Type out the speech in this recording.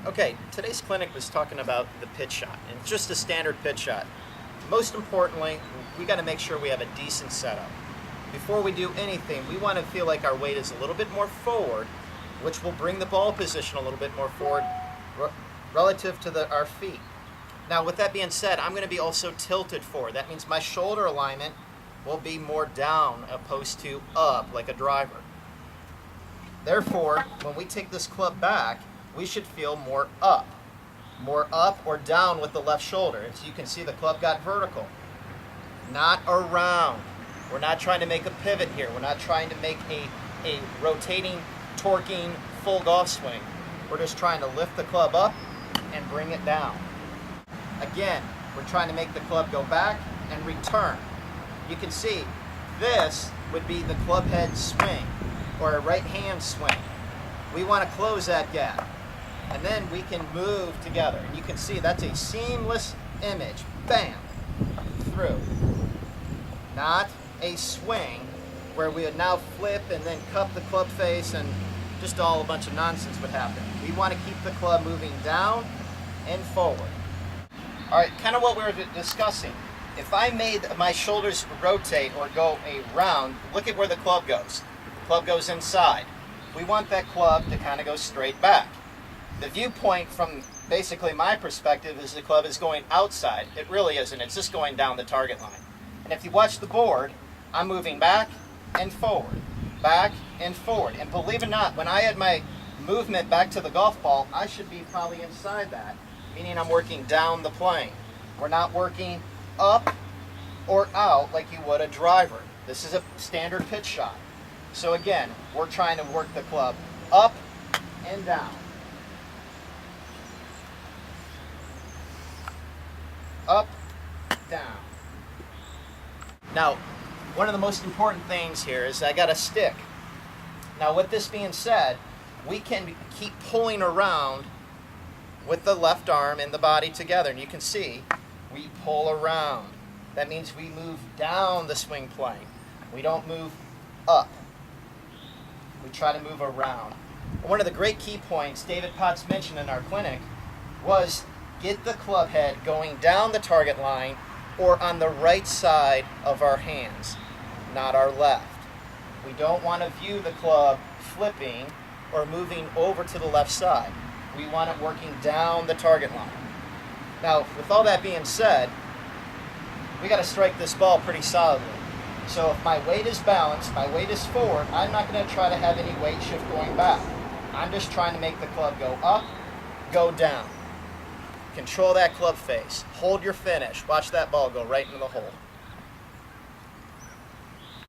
Okay, today's clinic was talking about the pitch shot, and it's just a standard pitch shot. Most importantly, we got to make sure we have a decent setup. Before we do anything, we want to feel like our weight is a little bit more forward, which will bring the ball position a little bit more forward relative to our feet. Now, with that being said, I'm going to be also tilted forward. That means my shoulder alignment will be more down opposed to up, like a driver. Therefore, when we take this club back, we should feel more up or down with the left shoulder. As you can see, the club got vertical, not around. We're not trying to make a pivot here. We're not trying to make a rotating, torquing, full golf swing. We're just trying to lift the club up and bring it down. Again, we're trying to make the club go back and return. You can see this would be the club head swing or a right hand swing. We want to close that gap. And then we can move together. And you can see that's a seamless image. Bam! Through. Not a swing where we would now flip and then cup the club face and just a bunch of nonsense would happen. We want to keep the club moving down and forward. All right, kind of what we were discussing. If I made my shoulders rotate or go around, look at where the club goes. The club goes inside. We want that club to kind of go straight back. The viewpoint from basically my perspective is the club is going outside. It really isn't. It's just going down the target line. And if you watch the board, I'm moving back and forward, back and forward. And believe it or not, when I add my movement back to the golf ball, I should be probably inside that, meaning I'm working down the plane. We're not working up or out like you would a driver. This is a standard pitch shot. So again, we're trying to work the club up and down. Up, down. Now, one of the most important things here is I got a stick. Now, with this being said, we can keep pulling around with the left arm and the body together. And you can see, we pull around. That means we move down the swing plane. We don't move up. We try to move around. One of the great key points David Potts mentioned in our clinic was get the club head going down the target line or on the right side of our hands, not our left. We don't want to view the club flipping or moving over to the left side. We want it working down the target line. Now, with all that being said, we got to strike this ball pretty solidly. So if my weight is balanced, my weight is forward, I'm not going to try to have any weight shift going back. I'm just trying to make the club go up, go down. Control that club face. Hold your finish. Watch that ball go right into the hole.